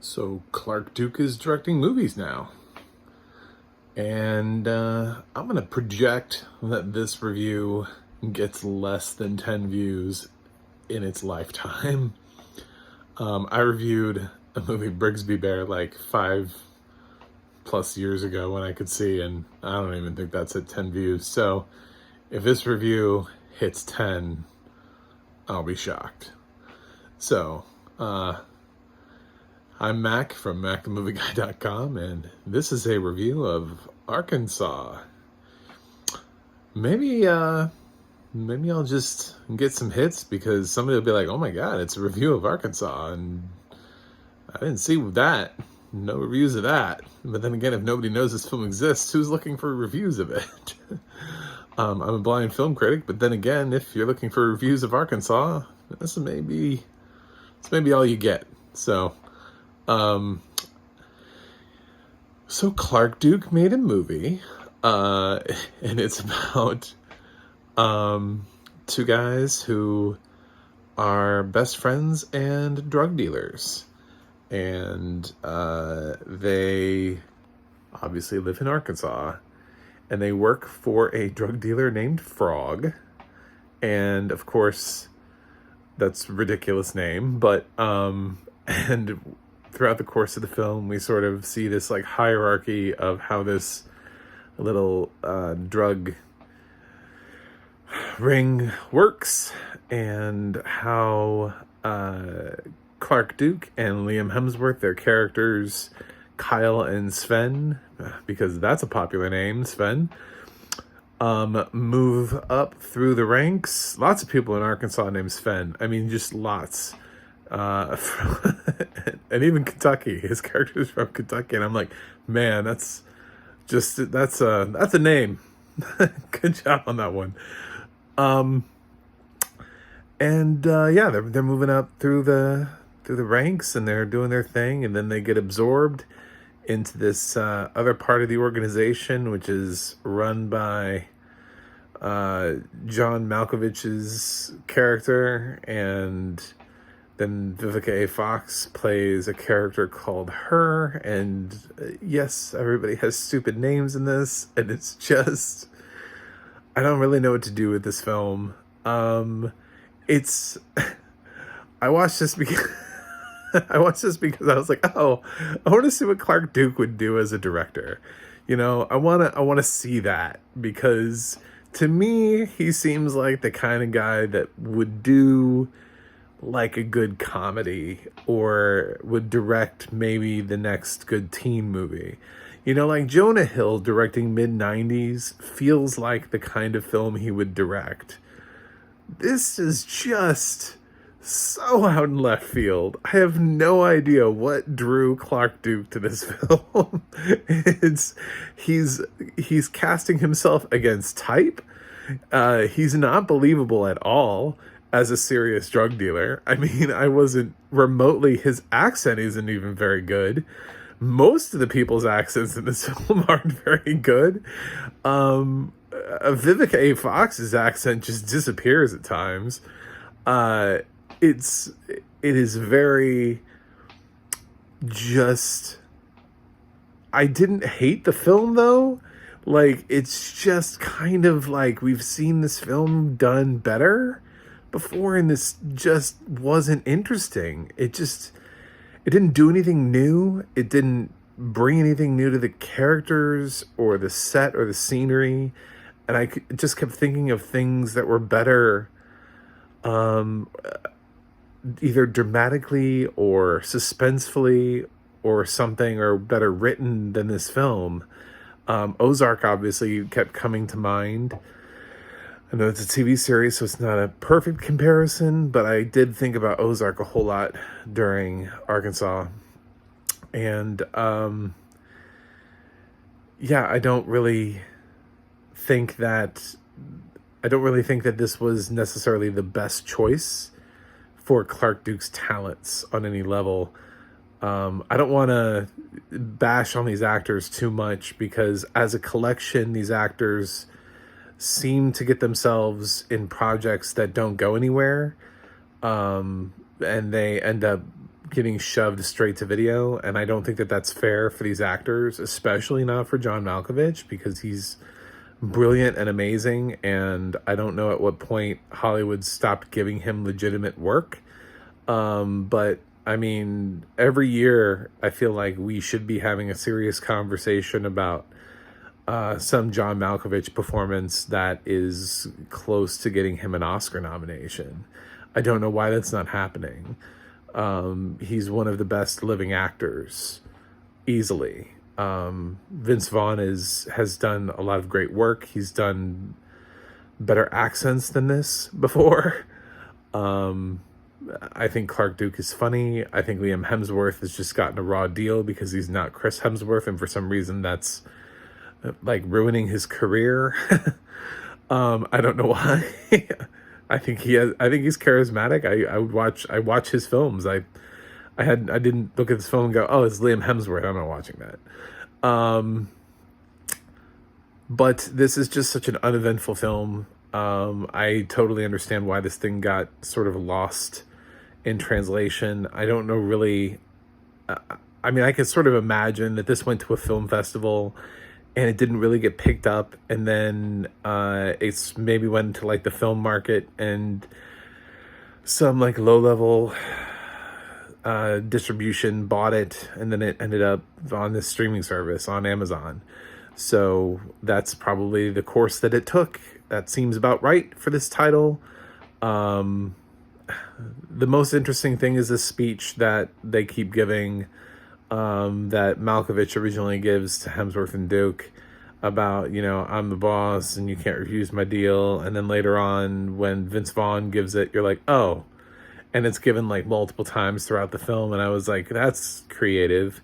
So Clark Duke is directing movies now. And I'm going to project that this review gets less than 10 views in its lifetime. I reviewed a movie, Brigsby Bear, like 5+ years ago when I could see, and I don't even think that's at 10 views. So if this review hits 10, I'll be shocked. So, I'm Mac from MacTheMovieGuy.com, and this is a review of Arkansas. Maybe I'll just get some hits because somebody will be like, "Oh my God, it's a review of Arkansas," and I didn't see that. No reviews of that. But then again, if nobody knows this film exists, who's looking for reviews of it? I'm a blind film critic, but then again, if you're looking for reviews of Arkansas, this may be all you get. So Clark Duke made a movie, and it's about two guys who are best friends and drug dealers. And they obviously live in Arkansas, and they work for a drug dealer named Frog. And of course, that's a ridiculous name, but and throughout the course of the film, we sort of see this like hierarchy of how this little drug ring works, and how Clark Duke and Liam Hemsworth, their characters Kyle and Sven, because that's a popular name, Sven, move up through the ranks. Lots of people in Arkansas named Sven. I mean, just lots. And even Kentucky. His character's from Kentucky, and I'm like, man, that's a name. Good job on that one. Yeah, they're moving up through the ranks, and they're doing their thing, and then they get absorbed into this other part of the organization, which is run by John Malkovich's character, and then Vivica A. Fox plays a character called Her, and yes, everybody has stupid names in this, and it's just, I don't really know what to do with this film. It's I watched this because I was like, oh, I want to see what Clark Duke would do as a director. You know, I want to see that, because to me, he seems like the kind of guy that would do like a good comedy, or would direct maybe the next good teen movie. You know, like Jonah Hill directing mid-90s feels like the kind of film he would direct. This is just so out in left field. I have no idea what drew Clark Duke to this film. He's casting himself against type. He's not believable at all as a serious drug dealer. I mean, I wasn't remotely, his accent isn't even very good. Most of the people's accents in this film aren't very good. Vivica A. Fox's accent just disappears at times. It is very just, I didn't hate the film though. Like, it's just kind of like, we've seen this film done better before, and this just wasn't interesting. It didn't do anything new. It didn't bring anything new to the characters or the set or the scenery. And I just kept thinking of things that were better, either dramatically or suspensefully or something, or better written than this film. Ozark obviously kept coming to mind. I know it's a TV series, so it's not a perfect comparison, but I did think about Ozark a whole lot during Arkansas. And I don't really think that this was necessarily the best choice for Clark Duke's talents on any level. I don't want to bash on these actors too much, because as a collection, these actors seem to get themselves in projects that don't go anywhere, and they end up getting shoved straight to video, and I don't think that that's fair for these actors, especially not for John Malkovich, because he's brilliant and amazing, and I don't know at what point Hollywood stopped giving him legitimate work. But I mean, every year I feel like we should be having a serious conversation about some John Malkovich performance that is close to getting him an Oscar nomination. I don't know why that's not happening. He's one of the best living actors, easily. Vince Vaughn has done a lot of great work. He's done better accents than this before. I think Clark Duke is funny. I think Liam Hemsworth has just gotten a raw deal because he's not Chris Hemsworth, and for some reason that's like ruining his career. I don't know why. I think he's charismatic. I watch his films. I didn't look at this film and go, oh, it's Liam Hemsworth, I'm not watching that. But this is just such an uneventful film. I totally understand why this thing got sort of lost in translation. I don't know really. I mean, I can sort of imagine that this went to a film festival and it didn't really get picked up, and then it's maybe went to like the film market, and some like low-level distribution bought it, and then it ended up on this streaming service on Amazon. So that's probably the course that it took. That seems about right for this title. The most interesting thing is this speech that they keep giving, that Malkovich originally gives to Hemsworth and Duke about, you know, I'm the boss and you can't refuse my deal. And then later on, when Vince Vaughn gives it, you're like, oh. And it's given like multiple times throughout the film. And I was like, that's creative.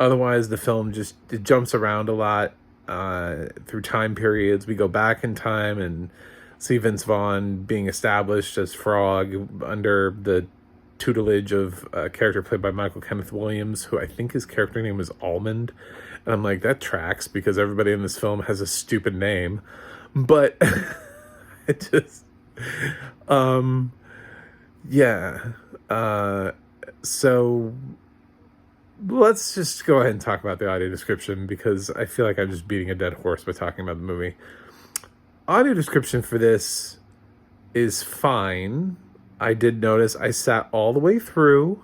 Otherwise, the film it jumps around a lot through time periods. We go back in time and see Vince Vaughn being established as Frog under the tutelage of a character played by Michael Kenneth Williams, who I think his character name was Almond. And I'm like, that tracks, because everybody in this film has a stupid name. But it just, yeah. So let's just go ahead and talk about the audio description, because I feel like I'm just beating a dead horse by talking about the movie. Audio description for this is fine. I did notice I sat all the way through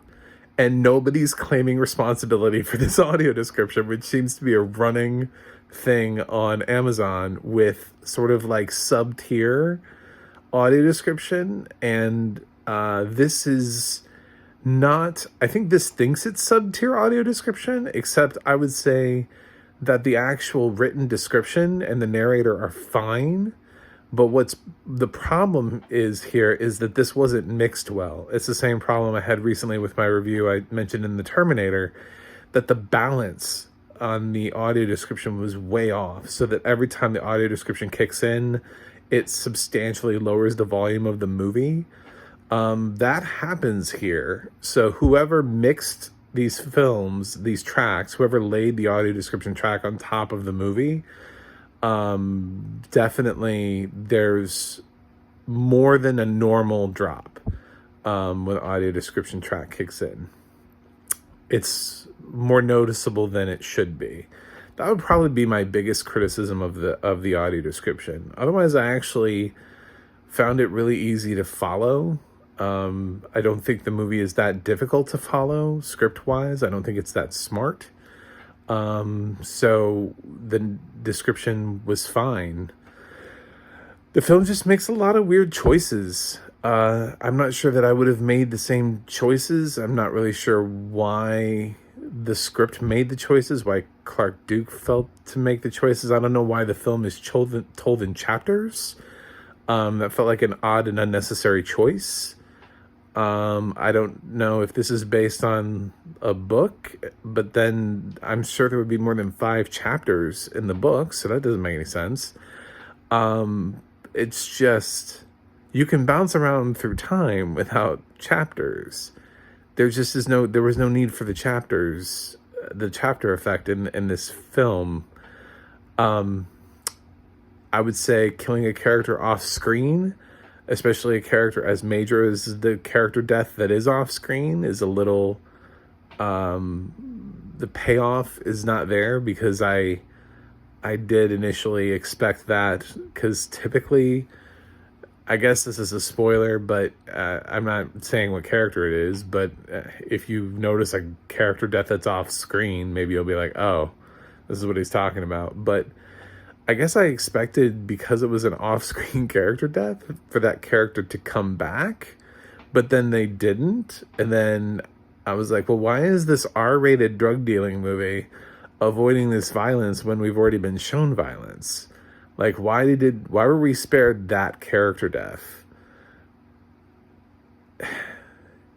and nobody's claiming responsibility for this audio description, which seems to be a running thing on Amazon with sort of like sub-tier audio description. And this is not, I think this thinks it's sub-tier audio description, except I would say that the actual written description and the narrator are fine. But what's the problem is here is that this wasn't mixed well. It's the same problem I had recently with my review I mentioned in The Terminator, that the balance on the audio description was way off, so that every time the audio description kicks in, it substantially lowers the volume of the movie. That happens here. So whoever mixed these films, these tracks, whoever laid the audio description track on top of the movie, definitely there's more than a normal drop when audio description track kicks in. It's more noticeable than it should be. That would probably be my biggest criticism of the audio description. Otherwise, I actually found it really easy to follow. I don't think the movie is that difficult to follow script-wise. I don't think it's that smart. So the description was fine. The film just makes a lot of weird choices. I'm not sure that I would have made the same choices. I'm not really sure why the script made the choices, why Clark Duke felt to make the choices. I don't know why the film is told in chapters. That felt like an odd and unnecessary choice. I don't know if this is based on a book, but then I'm sure there would be more than 5 chapters in the book, so that doesn't make any sense. It's just, you can bounce around through time without chapters. There was no need for the chapters, the chapter effect in this film. I would say killing a character off screen, especially a character as major as the character death that is off screen, is a little The payoff is not there because I did initially expect that, because typically, I guess this is a spoiler, but I'm not saying what character it is, but if you notice a character death that's off screen, maybe you'll be like, oh, this is what he's talking about. But I guess I expected, because it was an off-screen character death, for that character to come back, but then they didn't. And then I was like, well, why is this R-rated drug dealing movie avoiding this violence when we've already been shown violence? Like, why were we spared that character death?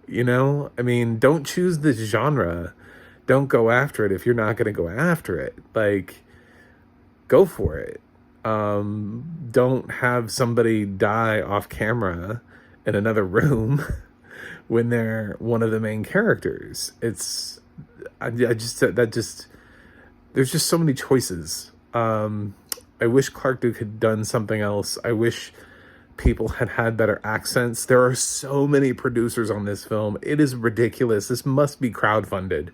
You know, I mean, don't choose this genre. Don't go after it if you're not going to go after it. Like, go for it. Don't have somebody die off camera in another room when they're one of the main characters. There's just so many choices. I wish Clark Duke had done something else. I wish people had had better accents. There are so many producers on this film. It is ridiculous. This must be crowdfunded.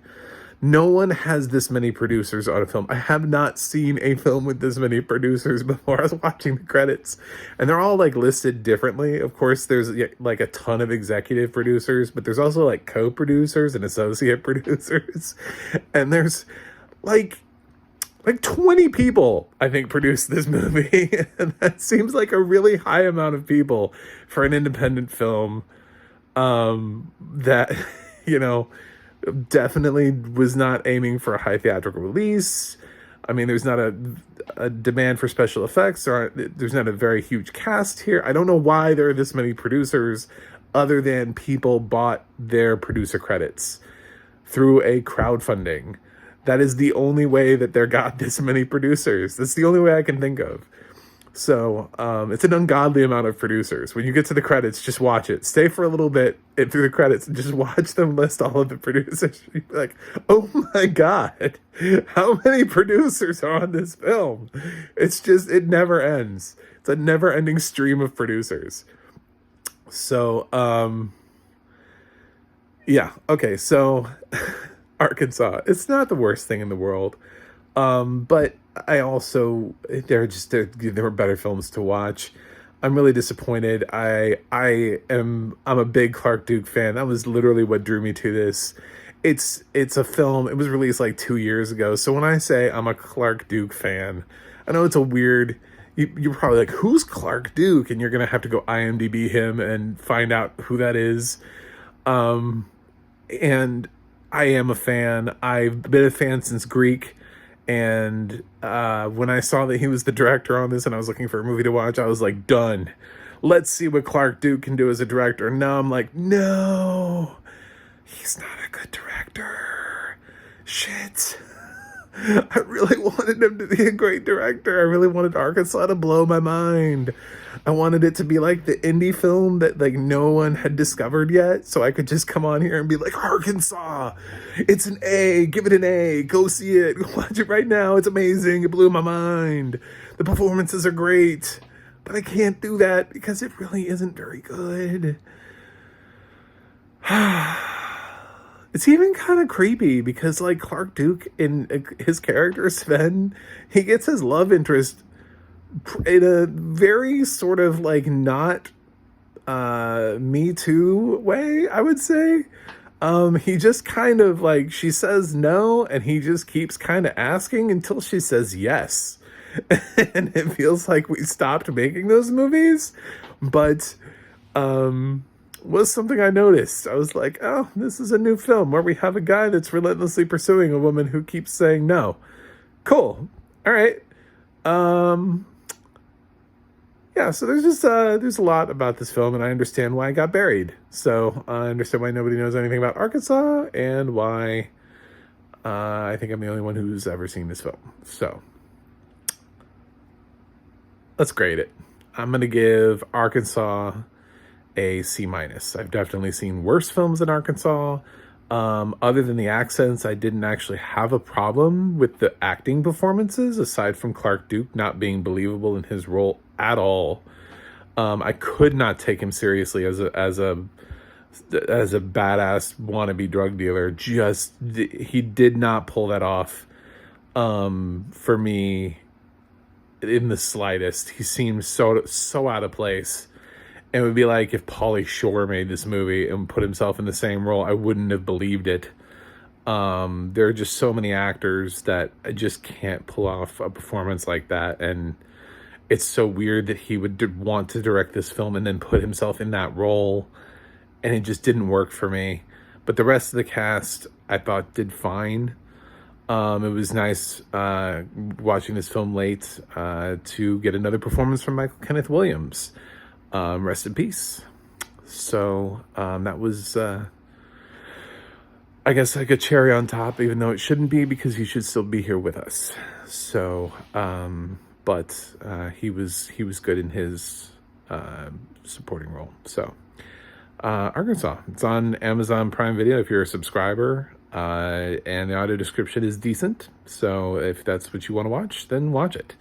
No one has this many producers on a film. I have not seen a film with this many producers before. I was watching the credits, and they're all like listed differently. Of course, there's like a ton of executive producers, but there's also like co-producers and associate producers. And there's like 20 people, I think, produced this movie. And that seems like a really high amount of people for an independent film that, you know, definitely was not aiming for a high theatrical release. I mean, there's not a demand for special effects, or there's not a very huge cast here. I don't know why there are this many producers, other than people bought their producer credits through a crowdfunding. That is the only way that there got this many producers. That's the only way I can think of. So it's an ungodly amount of producers. When you get to the credits, just watch it. Stay for a little bit through the credits and just watch them list all of the producers. You're like, oh my God, how many producers are on this film? It's just, it never ends. It's a never ending stream of producers. So, yeah. Okay. So Arkansas, it's not the worst thing in the world. But I also, there were better films to watch. I'm really disappointed. I'm a big Clark Duke fan. That was literally what drew me to this. It's a film. It was released like 2 years ago. So when I say I'm a Clark Duke fan, I know it's a weird, you're probably like, who's Clark Duke? And you're going to have to go IMDb him and find out who that is. And I am a fan. I've been a fan since Greek. And when I saw that he was the director on this and I was looking for a movie to watch, I was like, done. Let's see what Clark Duke can do as a director. And now I'm like, no, he's not a good director. Shit. I really wanted him to be a great director. I really wanted Arkansas to blow my mind. I wanted it to be like the indie film that like no one had discovered yet, so I could just come on here and be like, Arkansas, it's an A, give it an A, go see it, watch it right now, it's amazing, it blew my mind, the performances are great. But I can't do that because it really isn't very good. It's even kind of creepy because like Clark Duke in his character Sven, he gets his love interest in a very sort of like not Me Too way, I would say. He just kind of like, she says no and he just keeps kind of asking until she says yes. And it feels like we stopped making those movies, but was something I noticed. I was like, oh, this is a new film where we have a guy that's relentlessly pursuing a woman who keeps saying no. Cool. All right. Yeah, so there's a lot about this film, and I understand why it got buried. So I understand why nobody knows anything about Arkansas, and why I think I'm the only one who's ever seen this film. So let's grade it. I'm going to give Arkansas a C-. I've definitely seen worse films than Arkansas. Other than the accents, I didn't actually have a problem with the acting performances, aside from Clark Duke not being believable in his role at all. I could not take him seriously as a as a badass wannabe drug dealer. Just he did not pull that off for me in the slightest. He seemed so out of place. It would be like if Pauly Shore made this movie and put himself in the same role. I wouldn't have believed it. There are just so many actors that I just can't pull off a performance like that, and it's so weird that he would want to direct this film and then put himself in that role, and it just didn't work for me. But the rest of the cast, I thought, did fine. It was nice watching this film late to get another performance from Michael Kenneth Williams. Rest in peace. So that was, I guess, like a cherry on top, even though it shouldn't be, because he should still be here with us. So, but he was good in his supporting role. So, Arkansas. It's on Amazon Prime Video if you're a subscriber. And the audio description is decent, so if that's what you want to watch, then watch it.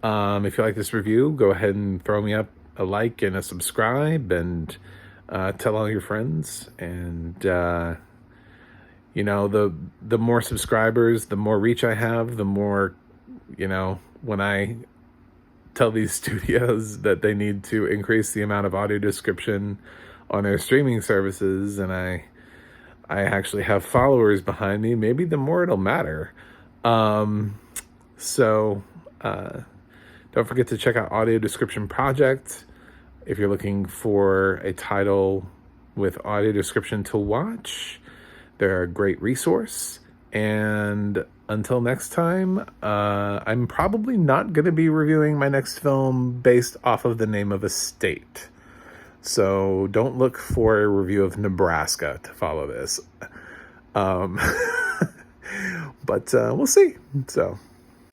If you like this review, go ahead and throw me up a like and a subscribe, and tell all your friends. And you know, the more subscribers, the more reach I have, the more, you know, when I tell these studios that they need to increase the amount of audio description on their streaming services, and I actually have followers behind me, maybe the more it'll matter. So don't forget to check out Audio Description Project if you're looking for a title with audio description to watch. They're a great resource. And until next time, I'm probably not going to be reviewing my next film based off of the name of a state. So don't look for a review of Nebraska to follow this. But we'll see. So